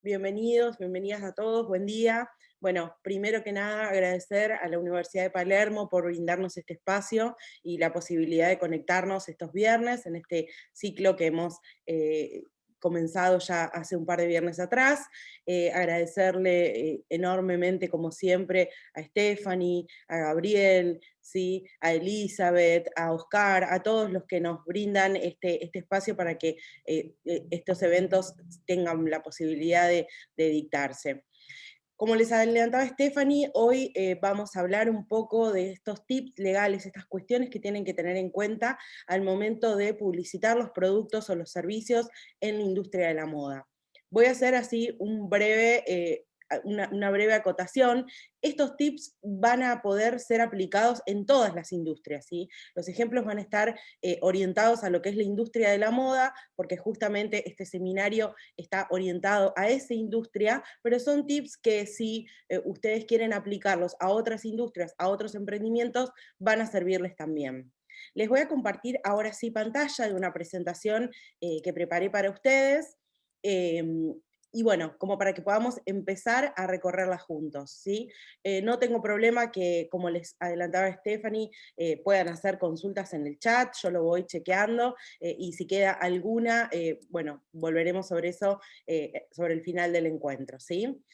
Bienvenidos, bienvenidas a todos, buen día. Bueno, primero que nada agradecer a la Universidad de Palermo por brindarnos este espacio y la posibilidad de conectarnos estos viernes en este ciclo que hemos comenzado ya hace un par de viernes atrás. Agradecerle enormemente, como siempre, a Stephanie, a Gabriel, ¿sí? A Elizabeth, a Oscar, a todos los que nos brindan este espacio para que estos eventos tengan la posibilidad de dictarse. Como les adelantaba Stephanie, hoy vamos a hablar un poco de estos tips legales, estas cuestiones que tienen que tener en cuenta al momento de publicitar los productos o los servicios en la industria de la moda. Voy a hacer así una breve acotación. Estos tips van a poder ser aplicados en todas las industrias, ¿sí? Los ejemplos van a estar orientados a lo que es la industria de la moda, porque justamente este seminario está orientado a esa industria, pero son tips que si ustedes quieren aplicarlos a otras industrias, a otros emprendimientos, van a servirles también. Les voy a compartir ahora sí pantalla de una presentación que preparé para ustedes. Eh, y bueno, como para que podamos empezar a recorrerla juntos, ¿sí? No tengo problema que, como les adelantaba Stephanie, puedan hacer consultas en el chat, yo lo voy chequeando, y si queda alguna, bueno, volveremos sobre eso sobre el final del encuentro, ¿sí?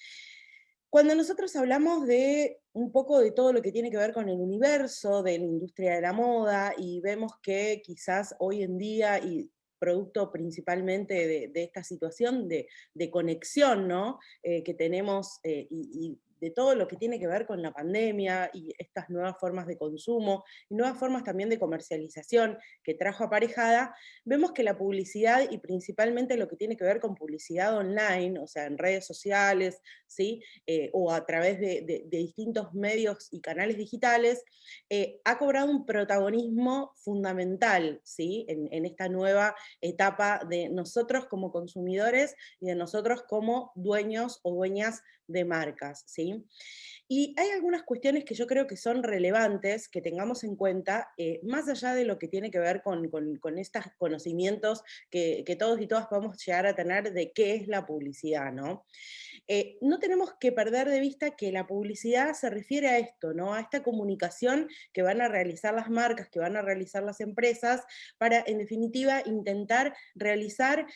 Cuando nosotros hablamos de un poco de todo lo que tiene que ver con el universo de la industria de la moda y vemos que quizás hoy en día, y producto principalmente de esta situación de conexión, ¿no? Que tenemos y de todo lo que tiene que ver con la pandemia y estas nuevas formas de consumo y nuevas formas también de comercialización que trajo aparejada, vemos que la publicidad y principalmente lo que tiene que ver con publicidad online, o sea, en redes sociales, ¿sí? O a través de distintos medios y canales digitales, ha cobrado un protagonismo fundamental, ¿sí? En esta nueva etapa de nosotros como consumidores y de nosotros como dueños o dueñas de marcas, ¿sí? Y hay algunas cuestiones que yo creo que son relevantes que tengamos en cuenta, más allá de lo que tiene que ver con estos conocimientos que todos y todas podemos llegar a tener de qué es la publicidad, ¿no? No tenemos que perder de vista que la publicidad se refiere a esto, ¿no? A esta comunicación que van a realizar las marcas, que van a realizar las empresas, para, en definitiva, intentar realizar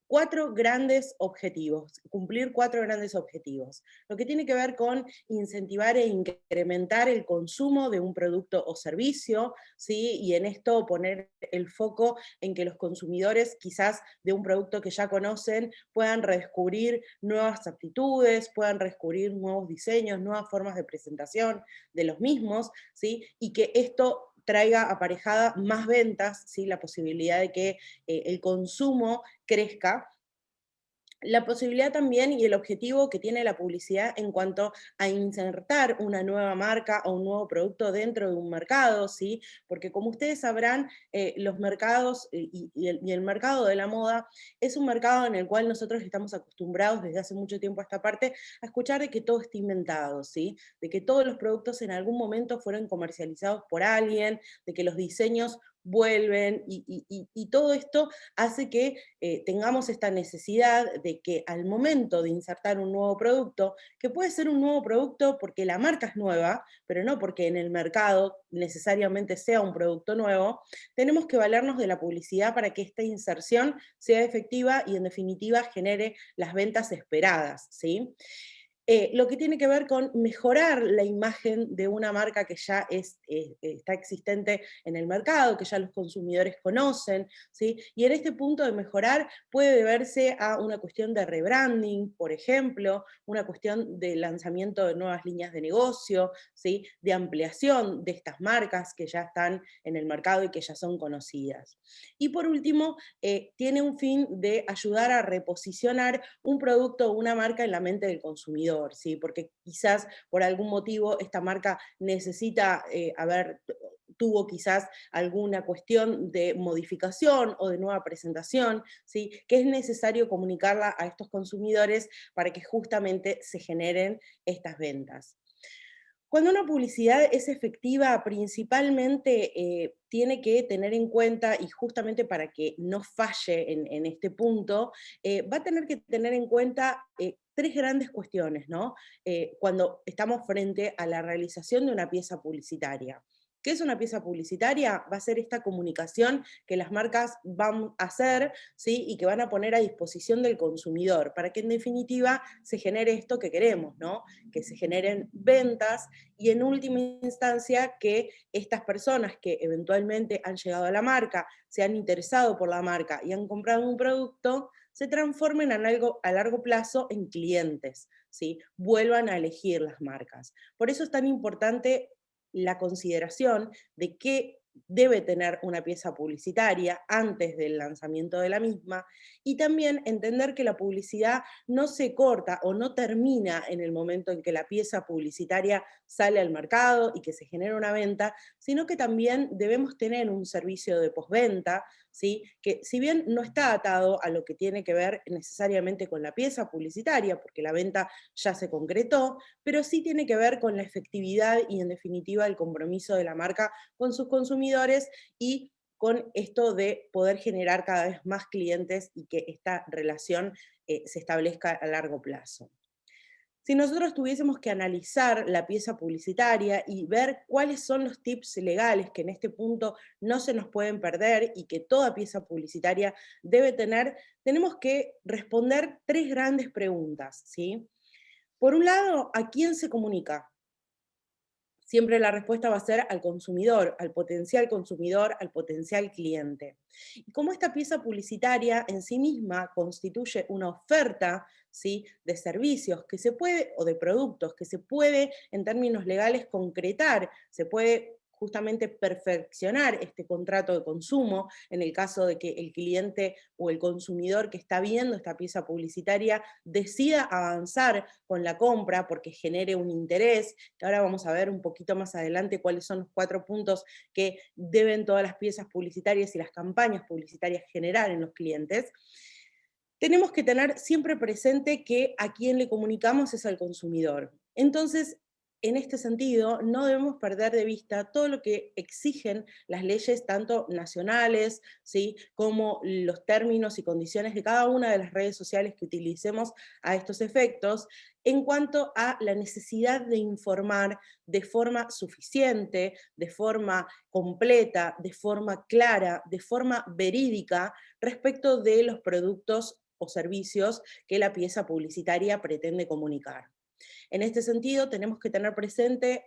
cuatro grandes objetivos, cumplir cuatro grandes objetivos. Lo que tiene que ver con incentivar e incrementar el consumo de un producto o servicio, ¿sí? Y en esto poner el foco en que los consumidores quizás de un producto que ya conocen puedan redescubrir nuevas aptitudes, puedan redescubrir nuevos diseños, nuevas formas de presentación de los mismos, ¿sí? Y que esto traiga aparejada más ventas, ¿sí? La posibilidad de que el consumo crezca, la posibilidad también y el objetivo que tiene la publicidad en cuanto a insertar una nueva marca o un nuevo producto dentro de un mercado, ¿sí? Porque como ustedes sabrán, los mercados y el mercado de la moda es un mercado en el cual nosotros estamos acostumbrados desde hace mucho tiempo a esta parte a escuchar de que todo está inventado, ¿sí? De que todos los productos en algún momento fueron comercializados por alguien, de que los diseños vuelven y todo esto hace que tengamos esta necesidad de que al momento de insertar un nuevo producto, que puede ser un nuevo producto porque la marca es nueva, pero no porque en el mercado necesariamente sea un producto nuevo, tenemos que valernos de la publicidad para que esta inserción sea efectiva y en definitiva genere las ventas esperadas, ¿sí? Lo que tiene que ver con mejorar la imagen de una marca que ya está existente en el mercado, que ya los consumidores conocen, ¿sí? Y en este punto de mejorar puede deberse a una cuestión de rebranding, por ejemplo, una cuestión de lanzamiento de nuevas líneas de negocio, ¿sí? De ampliación de estas marcas que ya están en el mercado y que ya son conocidas. Y por último, tiene un fin de ayudar a reposicionar un producto o una marca en la mente del consumidor, ¿sí? Porque quizás por algún motivo esta marca necesita tuvo quizás alguna cuestión de modificación o de nueva presentación, ¿sí? Que es necesario comunicarla a estos consumidores para que justamente se generen estas ventas. Cuando una publicidad es efectiva, principalmente tiene que tener en cuenta, y justamente para que no falle en este punto, va a tener que tener en cuenta tres grandes cuestiones, ¿no? Cuando estamos frente a la realización de una pieza publicitaria. ¿Qué es una pieza publicitaria? Va a ser esta comunicación que las marcas van a hacer, ¿sí? Y que van a poner a disposición del consumidor, para que en definitiva se genere esto que queremos, ¿no? Que se generen ventas y en última instancia que estas personas que eventualmente han llegado a la marca, se han interesado por la marca y han comprado un producto, se transformen a largo plazo en clientes, ¿sí? Vuelvan a elegir las marcas. Por eso es tan importante la consideración de qué debe tener una pieza publicitaria antes del lanzamiento de la misma, y también entender que la publicidad no se corta o no termina en el momento en que la pieza publicitaria sale al mercado y que se genera una venta, sino que también debemos tener un servicio de postventa, ¿sí? Que si bien no está atado a lo que tiene que ver necesariamente con la pieza publicitaria, porque la venta ya se concretó, pero sí tiene que ver con la efectividad y en definitiva el compromiso de la marca con sus consumidores y con esto de poder generar cada vez más clientes y que esta relación se establezca a largo plazo. Si nosotros tuviésemos que analizar la pieza publicitaria y ver cuáles son los tips legales que en este punto no se nos pueden perder y que toda pieza publicitaria debe tener, tenemos que responder tres grandes preguntas, ¿sí? Por un lado, ¿a quién se comunica? Siempre la respuesta va a ser al consumidor, al potencial, al potencial cliente. Y como esta pieza publicitaria en sí misma constituye una oferta, ¿sí? De servicios que se puede, o de productos que se puede en términos legales concretar, se puede justamente perfeccionar este contrato de consumo en el caso de que el cliente o el consumidor que está viendo esta pieza publicitaria decida avanzar con la compra porque genere un interés, que ahora vamos a ver un poquito más adelante cuáles son los 4 puntos que deben todas las piezas publicitarias y las campañas publicitarias generar en los clientes. Tenemos que tener siempre presente que a quien le comunicamos es al consumidor. Entonces, en este sentido, no debemos perder de vista todo lo que exigen las leyes, tanto nacionales, ¿sí? Como los términos y condiciones de cada una de las redes sociales que utilicemos a estos efectos, en cuanto a la necesidad de informar de forma suficiente, de forma completa, de forma clara, de forma verídica, respecto de los productos o servicios que la pieza publicitaria pretende comunicar. En este sentido, tenemos que tener presente,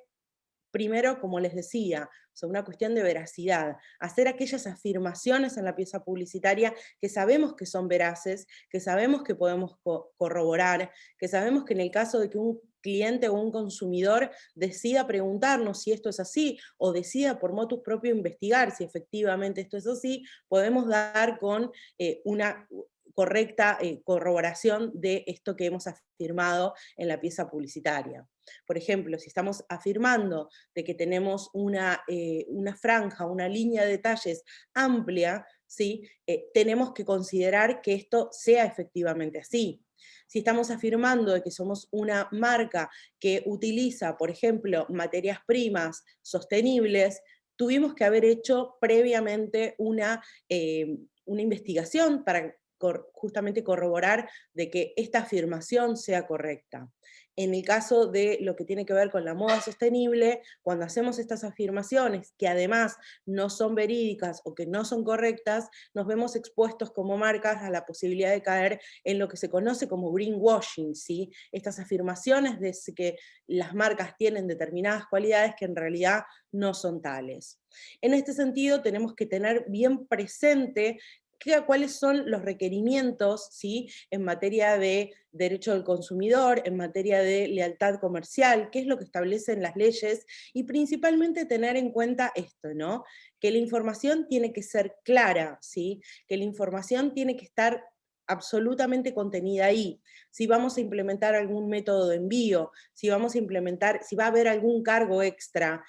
primero, como les decía, sobre una cuestión de veracidad, hacer aquellas afirmaciones en la pieza publicitaria que sabemos que son veraces, que sabemos que podemos corroborar, que sabemos que en el caso de que un cliente o un consumidor decida preguntarnos si esto es así, o decida por motus propio investigar si efectivamente esto es así, podemos dar con una correcta corroboración de esto que hemos afirmado en la pieza publicitaria. Por ejemplo, si estamos afirmando de que tenemos una franja, una línea de detalles amplia, ¿sí? Tenemos que considerar que esto sea efectivamente así. Si estamos afirmando de que somos una marca que utiliza, por ejemplo, materias primas sostenibles, tuvimos que haber hecho previamente una investigación para justamente corroborar de que esta afirmación sea correcta. En el caso de lo que tiene que ver con la moda sostenible, cuando hacemos estas afirmaciones que además no son verídicas o que no son correctas, nos vemos expuestos como marcas a la posibilidad de caer en lo que se conoce como greenwashing, ¿sí? Estas afirmaciones de que las marcas tienen determinadas cualidades que en realidad no son tales. En este sentido, tenemos que tener bien presente cuáles son los requerimientos, ¿sí? En materia de derecho del consumidor, en materia de lealtad comercial, qué es lo que establecen las leyes, y principalmente tener en cuenta esto, ¿no? Que la información tiene que ser clara, ¿sí? Que la información tiene que estar absolutamente contenida ahí. Si vamos a implementar algún método de envío, si vamos a implementar, si va a haber algún cargo extra,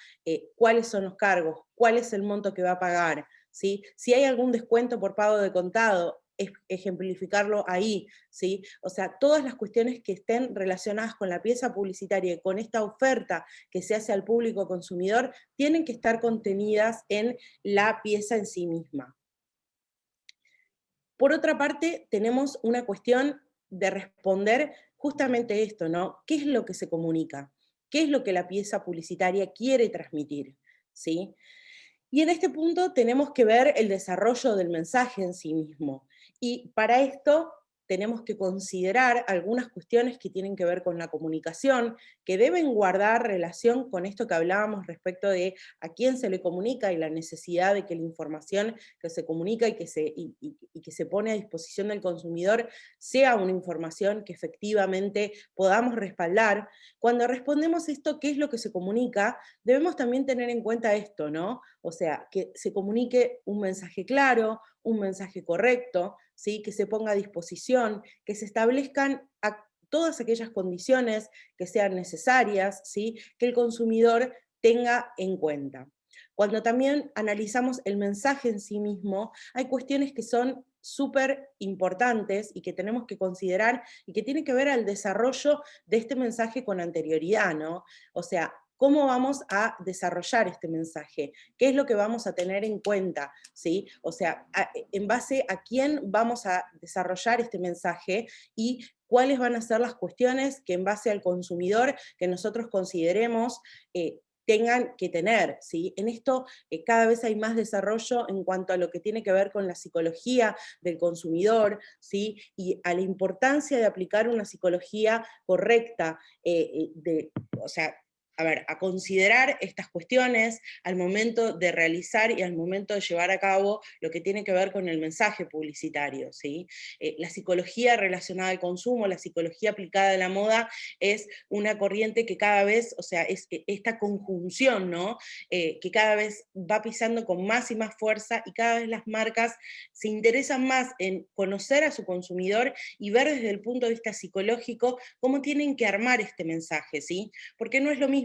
cuáles son los cargos, cuál es el monto que va a pagar, ¿sí? Si hay algún descuento por pago de contado, ejemplificarlo ahí, ¿sí? O sea, todas las cuestiones que estén relacionadas con la pieza publicitaria y con esta oferta que se hace al público consumidor, tienen que estar contenidas en la pieza en sí misma. Por otra parte, tenemos una cuestión de responder justamente esto, ¿no? ¿Qué es lo que se comunica? ¿Qué es lo que la pieza publicitaria quiere transmitir? ¿Sí? Y en este punto tenemos que ver el desarrollo del mensaje en sí mismo. Y para esto tenemos que considerar algunas cuestiones que tienen que ver con la comunicación, que deben guardar relación con esto que hablábamos respecto de a quién se le comunica y la necesidad de que la información que se comunica y que se pone a disposición del consumidor sea una información que efectivamente podamos respaldar. Cuando respondemos esto, ¿qué es lo que se comunica? Debemos también tener en cuenta esto, ¿no? O sea, que se comunique un mensaje claro, un mensaje correcto, ¿sí? Que se ponga a disposición, que se establezcan todas aquellas condiciones que sean necesarias, ¿sí? Que el consumidor tenga en cuenta. Cuando también analizamos el mensaje en sí mismo, hay cuestiones que son súper importantes y que tenemos que considerar y que tienen que ver al desarrollo de este mensaje con anterioridad, ¿no? O sea, ¿cómo vamos a desarrollar este mensaje? ¿Qué es lo que vamos a tener en cuenta? ¿Sí? O sea, en base a quién vamos a desarrollar este mensaje y cuáles van a ser las cuestiones que en base al consumidor que nosotros consideremos tengan que tener, ¿sí? En esto cada vez hay más desarrollo en cuanto a lo que tiene que ver con la psicología del consumidor, ¿sí? Y a la importancia de aplicar una psicología correcta, o sea, a ver, a considerar estas cuestiones al momento de realizar y al momento de llevar a cabo lo que tiene que ver con el mensaje publicitario, ¿sí? La psicología relacionada al consumo, la psicología aplicada a la moda, es una corriente que cada vez, o sea, es esta conjunción, ¿no? Que cada vez va pisando con más y más fuerza y cada vez las marcas se interesan más en conocer a su consumidor y ver desde el punto de vista psicológico cómo tienen que armar este mensaje, ¿sí? Porque no es lo mismo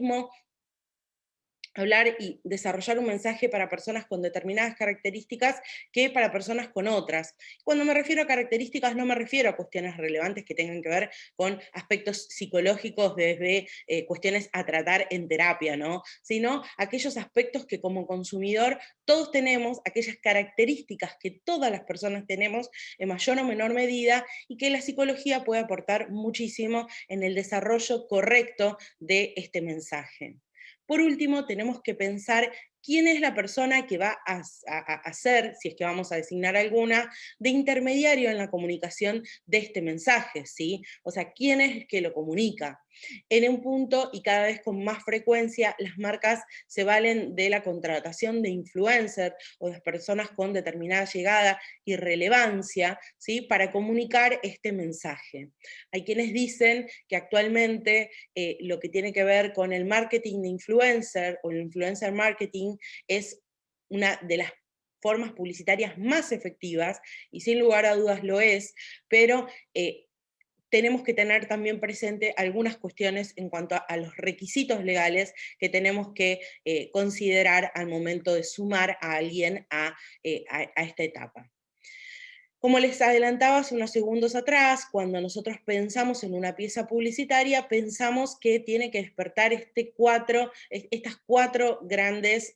hablar y desarrollar un mensaje para personas con determinadas características que para personas con otras. Cuando me refiero a características no me refiero a cuestiones relevantes que tengan que ver con aspectos psicológicos desde cuestiones a tratar en terapia, ¿no? Sino aquellos aspectos que como consumidor todos tenemos, aquellas características que todas las personas tenemos en mayor o menor medida y que la psicología puede aportar muchísimo en el desarrollo correcto de este mensaje. Por último, tenemos que pensar quién es la persona que va a ser, si es que vamos a designar alguna, de intermediario en la comunicación de este mensaje, ¿sí? O sea, quién es el que lo comunica. En un punto, y cada vez con más frecuencia, las marcas se valen de la contratación de influencers o de personas con determinada llegada y relevancia, ¿sí? Para comunicar este mensaje. Hay quienes dicen que actualmente lo que tiene que ver con el marketing de influencer o el influencer marketing es una de las formas publicitarias más efectivas, y sin lugar a dudas lo es, pero tenemos que tener también presente algunas cuestiones en cuanto a los requisitos legales que tenemos que considerar al momento de sumar a alguien a esta etapa. Como les adelantaba hace unos segundos atrás, cuando nosotros pensamos en una pieza publicitaria, pensamos que tiene que despertar estas cuatro grandes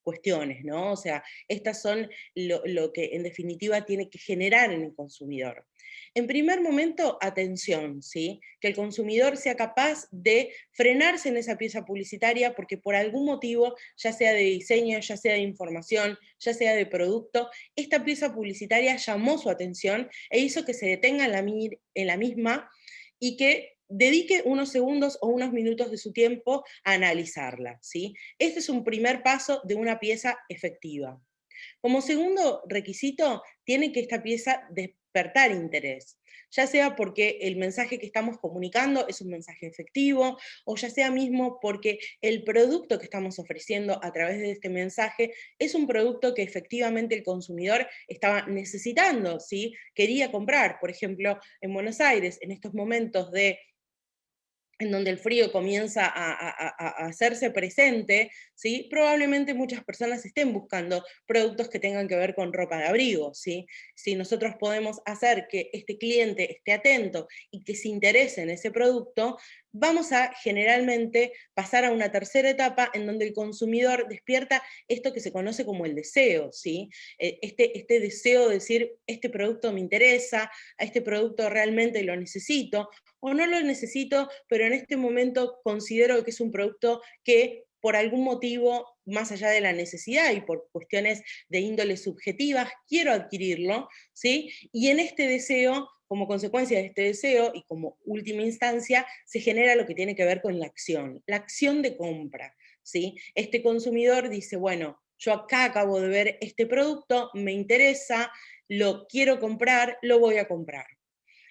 cuestiones, ¿no? O sea, estas son lo que en definitiva tiene que generar en el consumidor. En primer momento, atención, ¿sí? Que el consumidor sea capaz de frenarse en esa pieza publicitaria porque por algún motivo, ya sea de diseño, ya sea de información, ya sea de producto, esta pieza publicitaria llamó su atención e hizo que se detenga en la misma y que dedique unos segundos o unos minutos de su tiempo a analizarla, ¿sí? Este es un primer paso de una pieza efectiva. Como segundo requisito, tiene que esta pieza despertar interés, ya sea porque el mensaje que estamos comunicando es un mensaje efectivo, o ya sea mismo porque el producto que estamos ofreciendo a través de este mensaje es un producto que efectivamente el consumidor estaba necesitando, ¿sí? Quería comprar. Por ejemplo, en Buenos Aires, en estos momentos de en donde el frío comienza a hacerse presente, ¿sí? Probablemente muchas personas estén buscando productos que tengan que ver con ropa de abrigo, ¿sí? Si nosotros podemos hacer que este cliente esté atento y que se interese en ese producto, vamos a generalmente pasar a una tercera etapa en donde el consumidor despierta esto que se conoce como el deseo, ¿sí? Este deseo de decir, este producto me interesa, a este producto realmente lo necesito, o no lo necesito, pero en este momento considero que es un producto que por algún motivo, más allá de la necesidad y por cuestiones de índole subjetivas, quiero adquirirlo, ¿sí? Y en este deseo, como consecuencia de este deseo y como última instancia, se genera lo que tiene que ver con la acción de compra, ¿sí? Este consumidor dice, bueno, yo acá acabo de ver este producto, me interesa, lo quiero comprar, lo voy a comprar.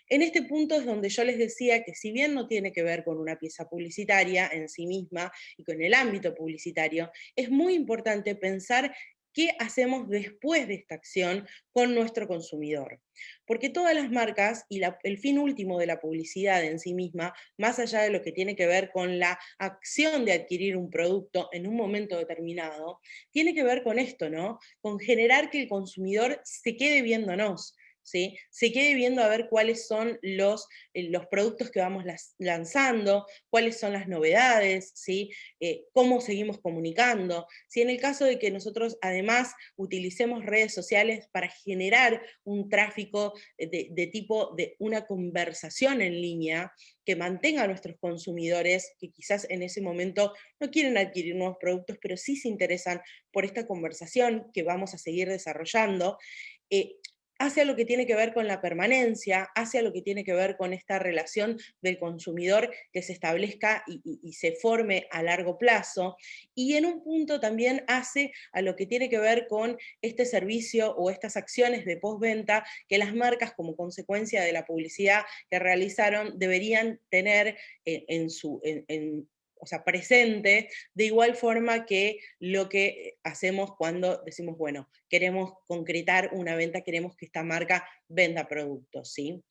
En este punto es donde yo les decía que si bien no tiene que ver con una pieza publicitaria en sí misma y con el ámbito publicitario, es muy importante pensar qué hacemos después de esta acción con nuestro consumidor. Porque todas las marcas y el fin último de la publicidad en sí misma, más allá de lo que tiene que ver con la acción de adquirir un producto en un momento determinado, tiene que ver con esto, ¿no? Con generar que el consumidor se quede viéndonos, ¿sí? Se quede viendo a ver cuáles son los productos que vamos lanzando, cuáles son las novedades, ¿sí? Cómo seguimos comunicando. Si en el caso de que nosotros además utilicemos redes sociales para generar un tráfico de tipo de una conversación en línea que mantenga a nuestros consumidores que quizás en ese momento no quieren adquirir nuevos productos, pero sí se interesan por esta conversación que vamos a seguir desarrollando, eh, hacia lo que tiene que ver con la permanencia, hacia lo que tiene que ver con esta relación del consumidor que se establezca y se forme a largo plazo, y en un punto también hace a lo que tiene que ver con este servicio o estas acciones de postventa que las marcas como consecuencia de la publicidad que realizaron deberían tener o sea, presente, de igual forma que lo que hacemos cuando decimos, bueno, queremos concretar una venta, queremos que esta marca venda productos, ¿sí?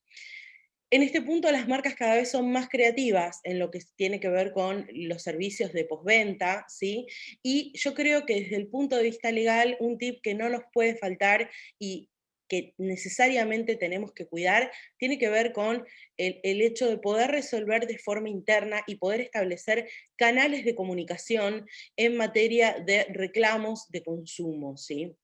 En este punto las marcas cada vez son más creativas en lo que tiene que ver con los servicios de postventa, ¿sí? Y yo creo que desde el punto de vista legal, un tip que no nos puede faltar y que necesariamente tenemos que cuidar, tiene que ver con el hecho de poder resolver de forma interna y poder establecer canales de comunicación en materia de reclamos de consumo, ¿sí?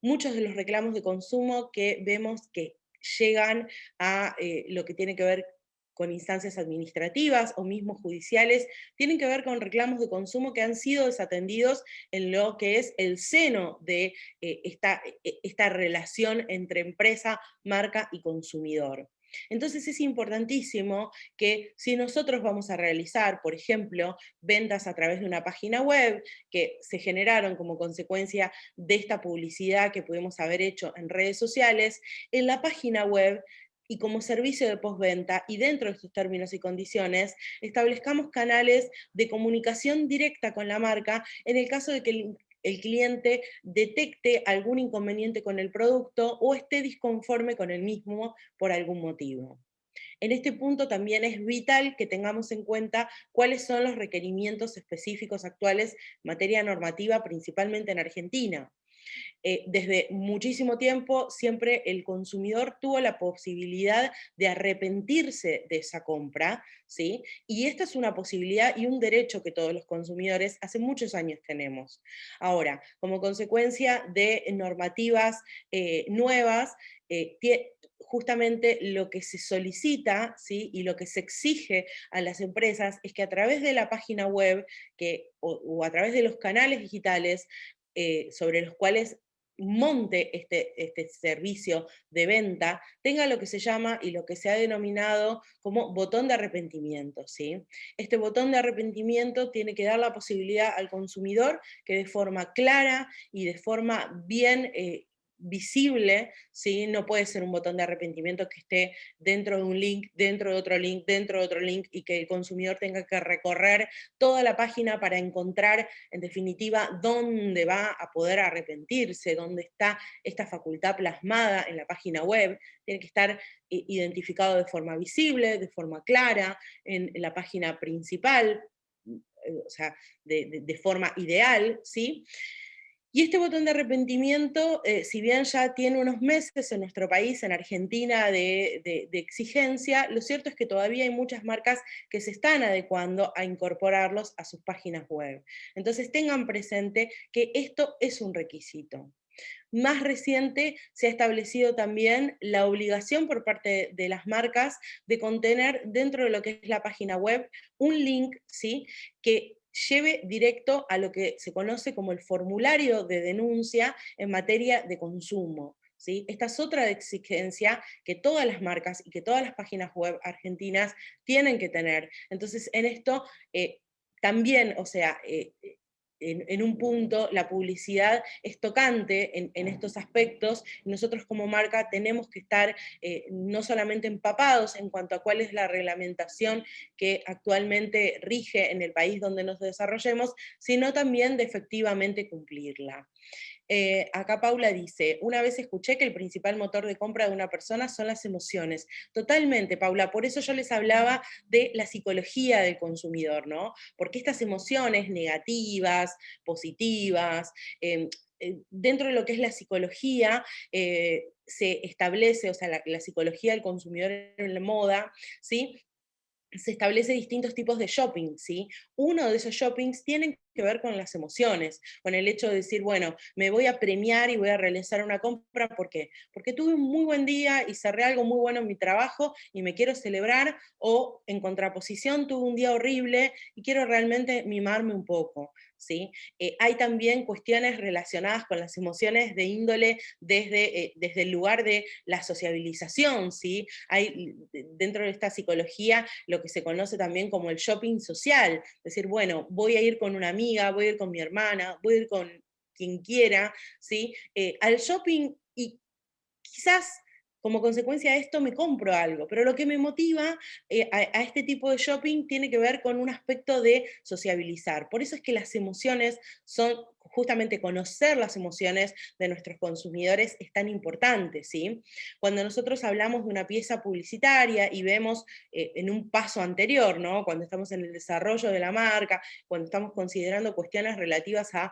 Muchos de los reclamos de consumo que vemos que llegan a lo que tiene que ver con instancias administrativas o mismo judiciales, tienen que ver con reclamos de consumo que han sido desatendidos en lo que es el seno de esta relación entre empresa, marca y consumidor. Entonces es importantísimo que si nosotros vamos a realizar, por ejemplo, ventas a través de una página web que se generaron como consecuencia de esta publicidad que pudimos haber hecho en redes sociales, en la página web y como servicio de postventa y dentro de estos términos y condiciones, establezcamos canales de comunicación directa con la marca en el caso de que el cliente detecte algún inconveniente con el producto o esté disconforme con el mismo por algún motivo. En este punto también es vital que tengamos en cuenta cuáles son los requerimientos específicos actuales en materia normativa, principalmente en Argentina. Desde muchísimo tiempo siempre el consumidor tuvo la posibilidad de arrepentirse de esa compra, ¿sí? Y esta es una posibilidad y un derecho que todos los consumidores hace muchos años tenemos. Ahora, como consecuencia de normativas nuevas, eh, justamente lo que se solicita, ¿sí? Y lo que se exige a las empresas es que a través de la página web o a través de los canales digitales sobre los cuales monte este servicio de venta, tenga lo que se llama y lo que se ha denominado como botón de arrepentimiento, ¿sí? Este botón de arrepentimiento tiene que dar la posibilidad al consumidor que de forma clara y de forma bien visible, ¿sí? No puede ser un botón de arrepentimiento que esté dentro de un link, dentro de otro link, dentro de otro link, y que el consumidor tenga que recorrer toda la página para encontrar, en definitiva, dónde va a poder arrepentirse, dónde está esta facultad plasmada en la página web. Tiene que estar identificado de forma visible, de forma clara, en la página principal, o sea, de forma ideal, ¿sí? Y este botón de arrepentimiento, si bien ya tiene unos meses en nuestro país, en Argentina, de exigencia, lo cierto es que todavía hay muchas marcas que se están adecuando a incorporarlos a sus páginas web. Entonces tengan presente que esto es un requisito. Más reciente se ha establecido también la obligación por parte de las marcas de contener dentro de lo que es la página web un link, ¿sí? Que lleve directo a lo que se conoce como el formulario de denuncia en materia de consumo. ¿Sí? Esta es otra exigencia que todas las marcas y que todas las páginas web argentinas tienen que tener. Entonces, en esto también, o sea, en un punto la publicidad es tocante en estos aspectos. Nosotros como marca tenemos que estar no solamente empapados en cuanto a cuál es la reglamentación que actualmente rige en el país donde nos desarrollemos, sino también de efectivamente cumplirla. Acá Paula dice, una vez escuché que el principal motor de compra de una persona son las emociones. Totalmente, Paula, por eso yo les hablaba de la psicología del consumidor, ¿no? Porque estas emociones negativas, positivas, dentro de lo que es la psicología, se establece, o sea, la psicología del consumidor en la moda, ¿sí? Se establece distintos tipos de shopping, ¿sí? Uno de esos shoppings tiene que ver con las emociones, con el hecho de decir, bueno, me voy a premiar y voy a realizar una compra, ¿por qué? Porque tuve un muy buen día y cerré algo muy bueno en mi trabajo y me quiero celebrar, o en contraposición, tuve un día horrible y quiero realmente mimarme un poco, ¿sí? Hay también cuestiones relacionadas con las emociones de índole desde el lugar de la sociabilización, ¿sí? Hay dentro de esta psicología lo que se conoce también como el shopping social, decir, bueno, voy a ir con una amiga, voy a ir con mi hermana, voy a ir con quien quiera, ¿sí? Al shopping, y quizás como consecuencia de esto me compro algo, pero lo que me motiva a este tipo de shopping tiene que ver con un aspecto de sociabilizar. Por eso es que las emociones son, justamente conocer las emociones de nuestros consumidores es tan importante, ¿sí? Cuando nosotros hablamos de una pieza publicitaria y vemos en un paso anterior, ¿no? Cuando estamos en el desarrollo de la marca, cuando estamos considerando cuestiones relativas a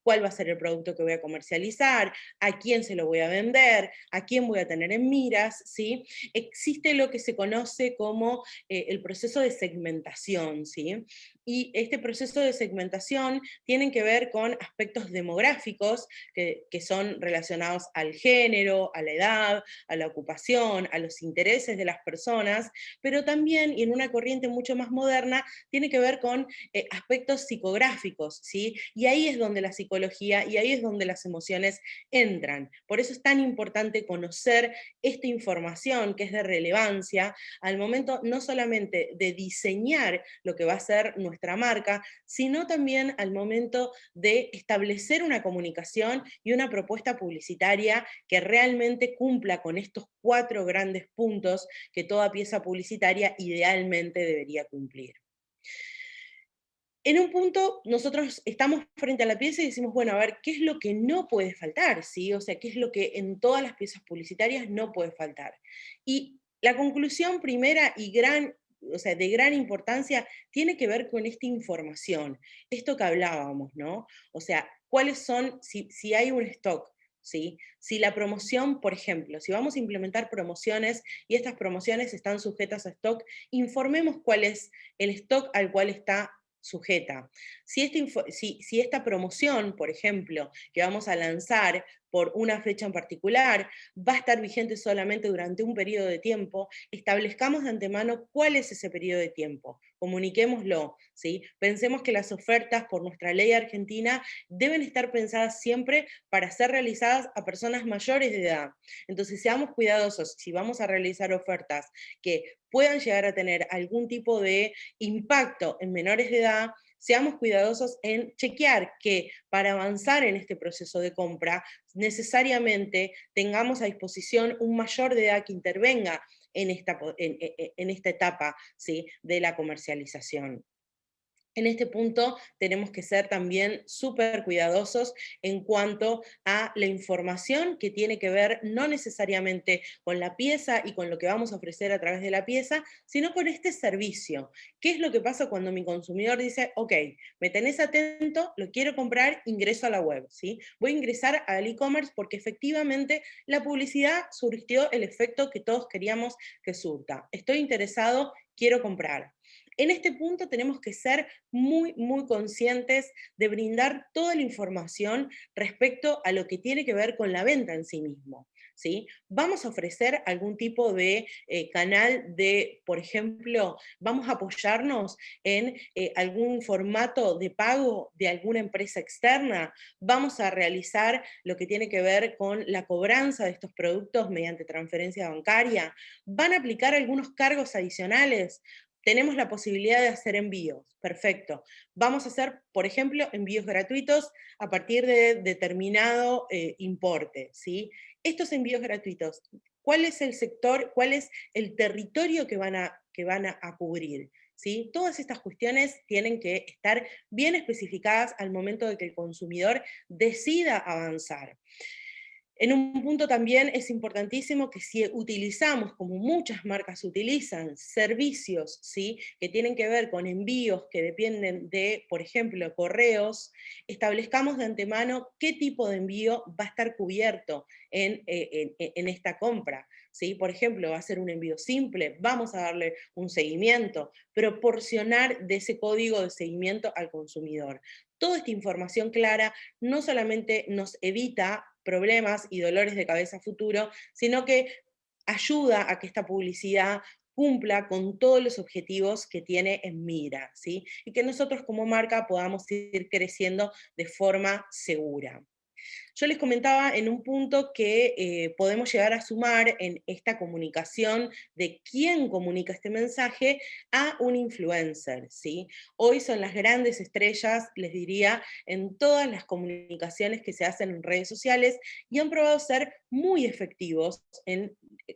cuál va a ser el producto que voy a comercializar, a quién se lo voy a vender, a quién voy a tener en miras, ¿sí? Existe lo que se conoce como el proceso de segmentación, ¿sí? Y este proceso de segmentación tiene que ver con aspectos demográficos que son relacionados al género, a la edad, a la ocupación, a los intereses de las personas, pero también, y en una corriente mucho más moderna, tiene que ver con aspectos psicográficos, ¿sí? Y ahí es donde la psicología y ahí es donde las emociones entran. Por eso es tan importante conocer esta información que es de relevancia al momento no solamente de diseñar lo que va a ser nuestra marca, sino también al momento de establecer una comunicación y una propuesta publicitaria que realmente cumpla con estos 4 grandes puntos que toda pieza publicitaria idealmente debería cumplir. En un punto nosotros estamos frente a la pieza y decimos, bueno, a ver, ¿qué es lo que no puede faltar? ¿Sí? O sea, ¿qué es lo que en todas las piezas publicitarias no puede faltar? Y la conclusión primera y o sea, de gran importancia tiene que ver con esta información, esto que hablábamos, ¿no? O sea, cuáles son, si hay un stock, ¿sí? Si la promoción, por ejemplo, si vamos a implementar promociones y estas promociones están sujetas a stock, informemos cuál es el stock al cual está sujeta. Si esta promoción, por ejemplo, que vamos a lanzar por una fecha en particular, va a estar vigente solamente durante un periodo de tiempo, establezcamos de antemano cuál es ese periodo de tiempo, comuniquémoslo, ¿sí? Pensemos que las ofertas por nuestra ley argentina deben estar pensadas siempre para ser realizadas a personas mayores de edad. Entonces, seamos cuidadosos, si vamos a realizar ofertas que puedan llegar a tener algún tipo de impacto en menores de edad, seamos cuidadosos en chequear que para avanzar en este proceso de compra, necesariamente tengamos a disposición un mayor de edad que intervenga en esta etapa, ¿sí?, de la comercialización. En este punto tenemos que ser también súper cuidadosos en cuanto a la información que tiene que ver no necesariamente con la pieza y con lo que vamos a ofrecer a través de la pieza, sino con este servicio. ¿Qué es lo que pasa cuando mi consumidor dice, ok, me tenés atento, lo quiero comprar, ingreso a la web, ¿sí? Voy a ingresar al e-commerce porque efectivamente la publicidad surtió el efecto que todos queríamos que surta. Estoy interesado, quiero comprar. En este punto tenemos que ser muy, muy conscientes de brindar toda la información respecto a lo que tiene que ver con la venta en sí mismo, ¿sí? Vamos a ofrecer algún tipo de canal de, por ejemplo, vamos a apoyarnos en algún formato de pago de alguna empresa externa, vamos a realizar lo que tiene que ver con la cobranza de estos productos mediante transferencia bancaria, van a aplicar algunos cargos adicionales. Tenemos la posibilidad de hacer envíos, perfecto. Vamos a hacer, por ejemplo, envíos gratuitos a partir de determinado importe, ¿sí? Estos envíos gratuitos, ¿cuál es el sector, cuál es el territorio que van a cubrir? ¿Sí? Todas estas cuestiones tienen que estar bien especificadas al momento de que el consumidor decida avanzar. En un punto también es importantísimo que si utilizamos, como muchas marcas utilizan, servicios, ¿sí?, que tienen que ver con envíos que dependen de, por ejemplo, correos, establezcamos de antemano qué tipo de envío va a estar cubierto en esta compra. ¿Sí? Por ejemplo, va a ser un envío simple, vamos a darle un seguimiento, proporcionar de ese código de seguimiento al consumidor. Toda esta información clara no solamente nos evita problemas y dolores de cabeza futuro, sino que ayuda a que esta publicidad cumpla con todos los objetivos que tiene en mira, ¿sí? Y que nosotros como marca podamos ir creciendo de forma segura. Yo les comentaba en un punto que podemos llegar a sumar en esta comunicación de quién comunica este mensaje a un influencer, ¿sí? Hoy son las grandes estrellas, les diría, en todas las comunicaciones que se hacen en redes sociales y han probado ser muy efectivos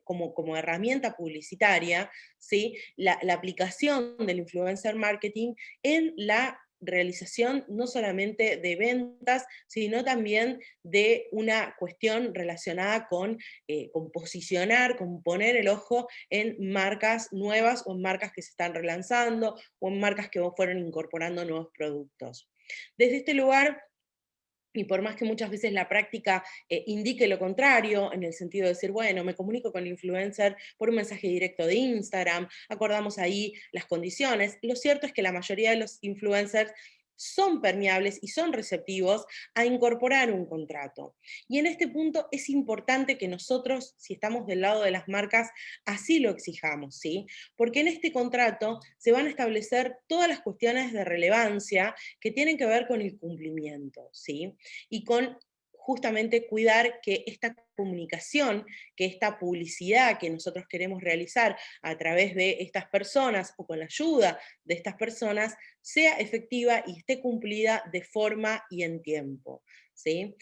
como herramienta publicitaria, ¿sí? La aplicación del influencer marketing en la realización no solamente de ventas, sino también de una cuestión relacionada con posicionar, con poner el ojo en marcas nuevas o en marcas que se están relanzando o en marcas que fueron incorporando nuevos productos. Desde este lugar, y por más que muchas veces la práctica indique lo contrario, en el sentido de decir, bueno, me comunico con el influencer por un mensaje directo de Instagram, acordamos ahí las condiciones, lo cierto es que la mayoría de los influencers son permeables y son receptivos a incorporar un contrato. Y en este punto es importante que nosotros, si estamos del lado de las marcas, así lo exijamos, ¿sí? Porque en este contrato se van a establecer todas las cuestiones de relevancia que tienen que ver con el cumplimiento, ¿sí? Y con justamente cuidar que esta comunicación, que esta publicidad que nosotros queremos realizar a través de estas personas o con la ayuda de estas personas sea efectiva y esté cumplida de forma y en tiempo, ¿sí?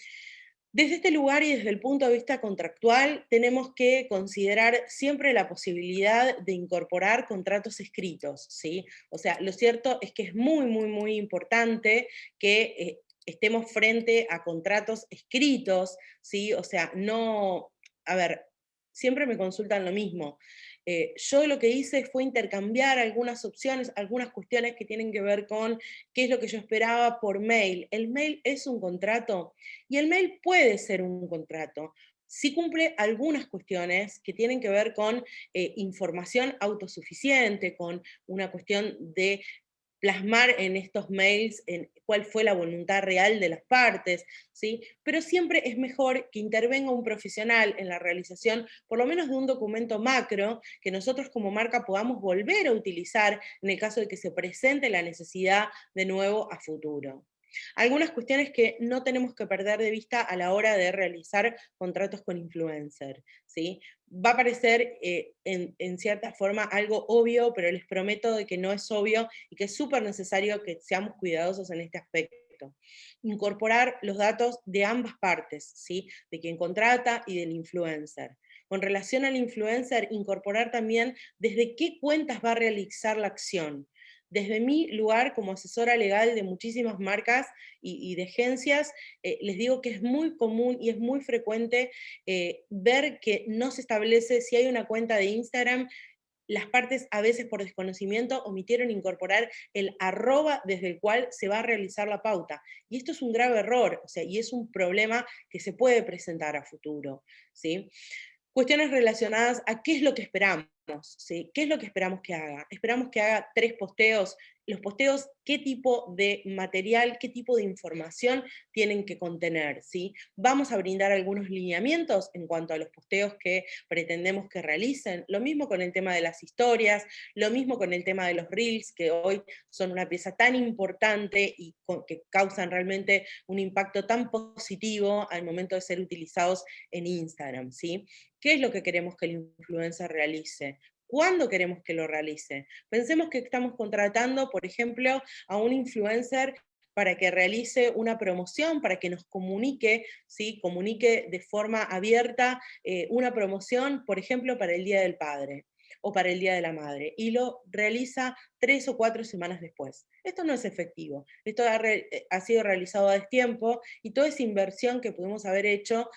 Desde este lugar y desde el punto de vista contractual, tenemos que considerar siempre la posibilidad de incorporar contratos escritos, ¿sí? O sea, lo cierto es que es muy, muy, muy importante que estemos frente a contratos escritos, ¿sí? O sea, no, a ver, siempre me consultan lo mismo. Yo lo que hice fue intercambiar algunas opciones, algunas cuestiones que tienen que ver con qué es lo que yo esperaba por mail. ¿El mail es un contrato? Y el mail puede ser un contrato. Sí cumple algunas cuestiones que tienen que ver con información autosuficiente, con una cuestión de plasmar en estos mails en cuál fue la voluntad real de las partes, ¿sí? Pero siempre es mejor que intervenga un profesional en la realización, por lo menos de un documento macro, que nosotros como marca podamos volver a utilizar en el caso de que se presente la necesidad de nuevo a futuro. Algunas cuestiones que no tenemos que perder de vista a la hora de realizar contratos con influencer, ¿sí? Va a parecer en cierta forma algo obvio, pero les prometo de que no es obvio y que es súper necesario que seamos cuidadosos en este aspecto. Incorporar los datos de ambas partes, ¿sí? De quien contrata y del influencer. Con relación al influencer, incorporar también desde qué cuentas va a realizar la acción. Desde mi lugar como asesora legal de muchísimas marcas y de agencias, les digo que es muy común y es muy frecuente ver que no se establece si hay una cuenta de Instagram. Las partes a veces por desconocimiento omitieron incorporar el arroba desde el cual se va a realizar la pauta. Y esto es un grave error, o sea, y es un problema que se puede presentar a futuro, ¿sí? Cuestiones relacionadas a qué es lo que esperamos, ¿sí? ¿Qué es lo que esperamos que haga? Esperamos que haga 3 posteos. Los posteos, ¿qué tipo de material, qué tipo de información tienen que contener? ¿Sí? Vamos a brindar algunos lineamientos en cuanto a los posteos que pretendemos que realicen. Lo mismo con el tema de las historias, lo mismo con el tema de los reels, que hoy son una pieza tan importante y que causan realmente un impacto tan positivo al momento de ser utilizados en Instagram, ¿sí? ¿Qué es lo que queremos que el influencer realice? ¿Cuándo queremos que lo realice? Pensemos que estamos contratando, por ejemplo, a un influencer para que realice una promoción, para que nos comunique, ¿sí? Comunique de forma abierta una promoción, por ejemplo, para el Día del Padre o para el Día de la Madre, y lo realiza 3 o 4 semanas después. Esto no es efectivo, esto ha sido realizado a destiempo, y toda esa inversión que pudimos haber hecho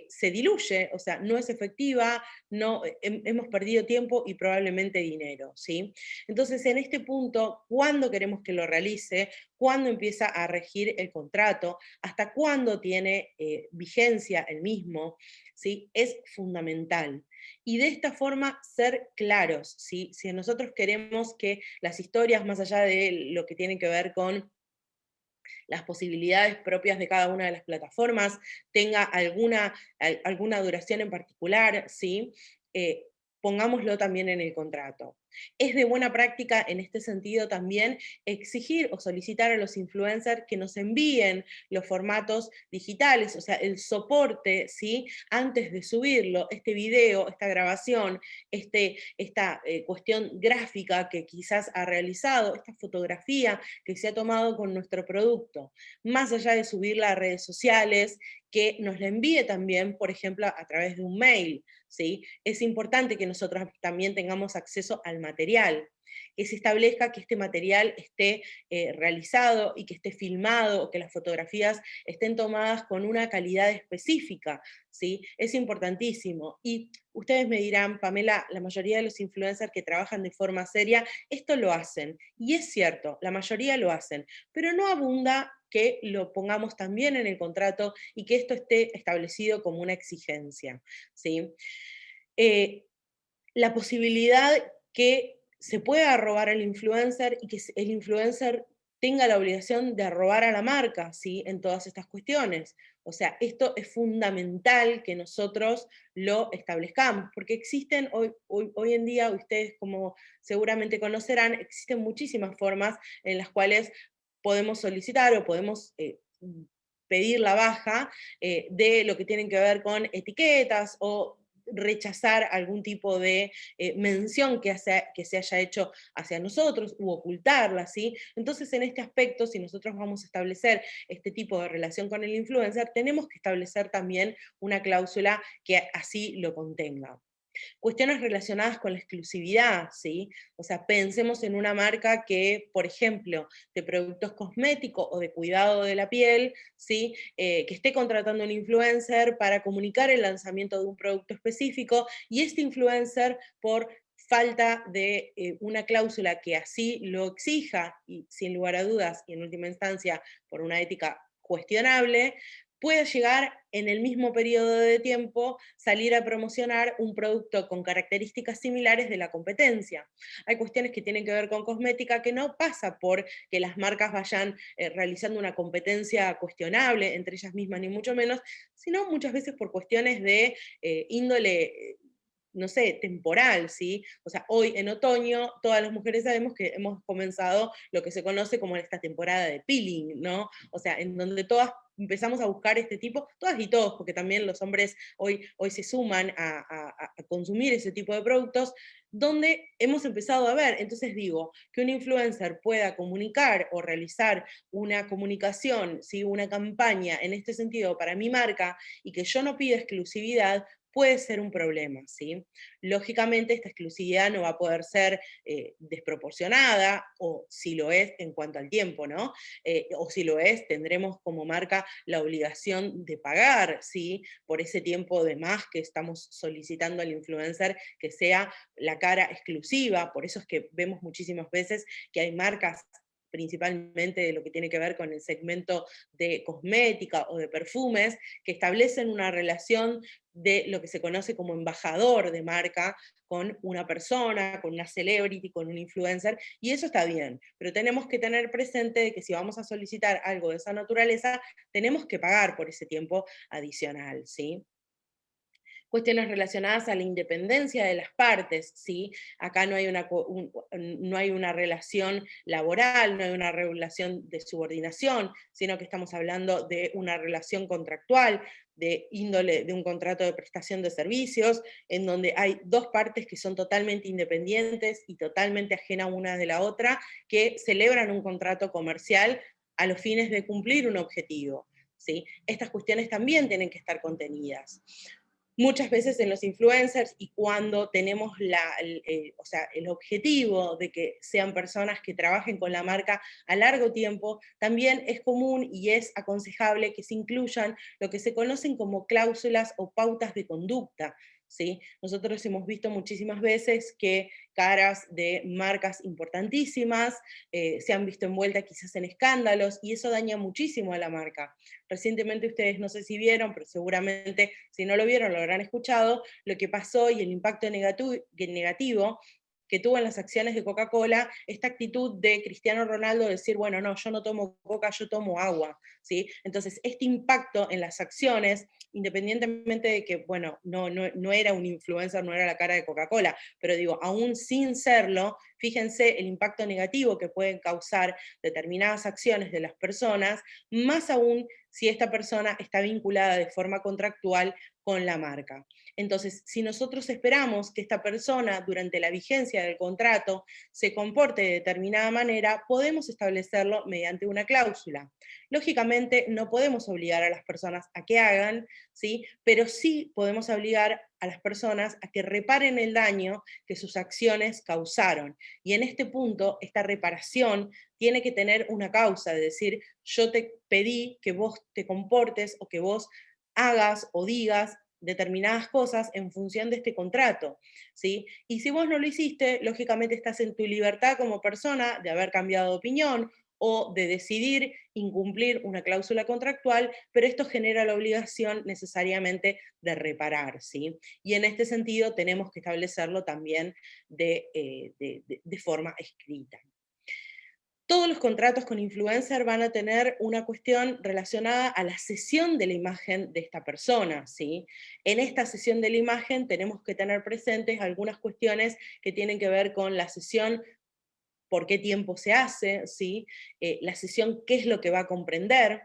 se diluye, o sea, no es efectiva, no, hemos perdido tiempo y probablemente dinero, ¿sí? Entonces, en este punto, ¿cuándo queremos que lo realice? ¿Cuándo empieza a regir el contrato? ¿Hasta cuándo tiene vigencia el mismo? ¿Sí? Es fundamental. Y de esta forma ser claros, ¿sí? Si nosotros queremos que las historias, más allá de lo que tiene que ver con las posibilidades propias de cada una de las plataformas, tenga alguna duración en particular, ¿sí? Eh, Pongámoslo también en el contrato. Es de buena práctica en este sentido también exigir o solicitar a los influencers que nos envíen los formatos digitales, o sea, el soporte, ¿sí? Antes de subirlo, este video, esta grabación, esta cuestión gráfica que quizás ha realizado, esta fotografía que se ha tomado con nuestro producto, más allá de subirla a redes sociales, que nos la envíe también, por ejemplo, a través de un mail, ¿sí? Es importante que nosotros también tengamos acceso al material, que se establezca que este material esté realizado y que esté filmado, o que las fotografías estén tomadas con una calidad específica, ¿sí? Es importantísimo. Y ustedes me dirán, Pamela, la mayoría de los influencers que trabajan de forma seria, esto lo hacen. Y es cierto, la mayoría lo hacen, pero no abunda que lo pongamos también en el contrato y que esto esté establecido como una exigencia, ¿sí? Eh, la posibilidad que se pueda robar al influencer y que el influencer tenga la obligación de robar a la marca, ¿sí? En todas estas cuestiones. O sea, esto es fundamental que nosotros lo establezcamos, porque existen hoy en día, ustedes como seguramente conocerán, existen muchísimas formas en las cuales podemos solicitar o podemos pedir la baja de lo que tienen que ver con etiquetas o rechazar algún tipo de mención que se haya hecho hacia nosotros u ocultarla, ¿sí? Entonces, en este aspecto, si nosotros vamos a establecer este tipo de relación con el influencer, tenemos que establecer también una cláusula que así lo contenga. Cuestiones relacionadas con la exclusividad, ¿sí? O sea, pensemos en una marca que, por ejemplo, de productos cosméticos o de cuidado de la piel, ¿sí? Que esté contratando un influencer para comunicar el lanzamiento de un producto específico, y este influencer, por falta de una cláusula que así lo exija, y sin lugar a dudas, y en última instancia, por una ética cuestionable, puede llegar en el mismo periodo de tiempo salir a promocionar un producto con características similares de la competencia. Hay cuestiones que tienen que ver con cosmética que no pasa por que las marcas vayan realizando una competencia cuestionable entre ellas mismas, ni mucho menos, sino muchas veces por cuestiones de índole no sé, temporal, ¿sí? O sea, hoy en otoño todas las mujeres sabemos que hemos comenzado lo que se conoce como esta temporada de peeling, ¿no? O sea, en donde todas empezamos a buscar este tipo, todas y todos, porque también los hombres hoy se suman a consumir ese tipo de productos, donde hemos empezado a ver, entonces digo, que un influencer pueda comunicar o realizar una comunicación, ¿sí? Una campaña en este sentido para mi marca y que yo no pida exclusividad, puede ser un problema, ¿sí? Lógicamente esta exclusividad no va a poder ser desproporcionada, o si lo es en cuanto al tiempo, ¿no? O si lo es, tendremos como marca la obligación de pagar, ¿sí? Por ese tiempo de más que estamos solicitando al influencer que sea la cara exclusiva, por eso es que vemos muchísimas veces que hay marcas principalmente de lo que tiene que ver con el segmento de cosmética o de perfumes, que establecen una relación de lo que se conoce como embajador de marca con una persona, con una celebrity, con un influencer, y eso está bien, pero tenemos que tener presente de que si vamos a solicitar algo de esa naturaleza, tenemos que pagar por ese tiempo adicional, ¿sí? Cuestiones relacionadas a la independencia de las partes, ¿sí? Acá no hay no hay una relación laboral, no hay una relación de subordinación, sino que estamos hablando de una relación contractual, de índole de un contrato de prestación de servicios, en donde hay dos partes que son totalmente independientes y totalmente ajenas una de la otra, que celebran un contrato comercial a los fines de cumplir un objetivo, ¿sí? Estas cuestiones también tienen que estar contenidas. Muchas veces en los influencers, y cuando tenemos o sea, el objetivo de que sean personas que trabajen con la marca a largo tiempo, también es común y es aconsejable que se incluyan lo que se conocen como cláusulas o pautas de conducta, ¿sí? Nosotros hemos visto muchísimas veces que caras de marcas importantísimas se han visto envueltas quizás en escándalos, y eso daña muchísimo a la marca. Recientemente ustedes no sé si vieron, pero seguramente si no lo vieron lo habrán escuchado, lo que pasó y el impacto negativo que tuvo en las acciones de Coca-Cola, esta actitud de Cristiano Ronaldo de decir, bueno, no, yo no tomo coca, yo tomo agua, ¿sí? Entonces, este impacto en las acciones, independientemente de que, bueno, no era un influencer, no era la cara de Coca-Cola, pero digo, aún sin serlo, fíjense el impacto negativo que pueden causar determinadas acciones de las personas, más aún si esta persona está vinculada de forma contractual con la marca. Entonces, si nosotros esperamos que esta persona durante la vigencia del contrato se comporte de determinada manera, podemos establecerlo mediante una cláusula. Lógicamente, no podemos obligar a las personas a que hagan, ¿sí? Pero sí podemos obligar a las personas a que reparen el daño que sus acciones causaron. Y en este punto, esta reparación tiene que tener una causa, es decir, yo te pedí que vos te comportes o que vos hagas o digas determinadas cosas en función de este contrato, ¿sí? Y si vos no lo hiciste, lógicamente estás en tu libertad como persona de haber cambiado de opinión o de decidir incumplir una cláusula contractual, pero esto genera la obligación necesariamente de reparar, ¿sí? Y en este sentido tenemos que establecerlo también de forma escrita. Todos los contratos con influencer van a tener una cuestión relacionada a la cesión de la imagen de esta persona, ¿sí? En esta cesión de la imagen tenemos que tener presentes algunas cuestiones que tienen que ver con la cesión, por qué tiempo se hace, ¿sí? La cesión, qué es lo que va a comprender.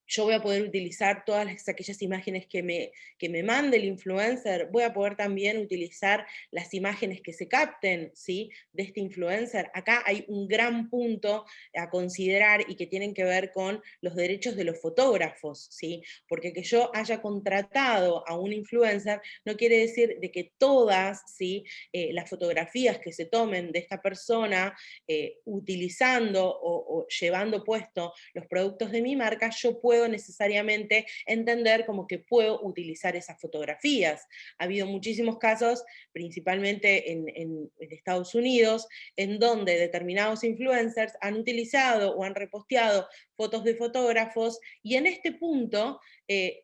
Yo voy a poder utilizar aquellas imágenes que me mande el influencer, voy a poder también utilizar las imágenes que se capten, ¿sí? De este influencer. Acá hay un gran punto a considerar y que tienen que ver con los derechos de los fotógrafos, ¿sí? Porque que yo haya contratado a un influencer no quiere decir de que todas, ¿sí? Las fotografías que se tomen de esta persona utilizando o llevando puesto los productos de mi marca, yo puedo necesariamente entender como que puedo utilizar esas fotografías. Ha habido muchísimos casos, principalmente en Estados Unidos, en donde determinados influencers han utilizado o han reposteado fotos de fotógrafos, y en este punto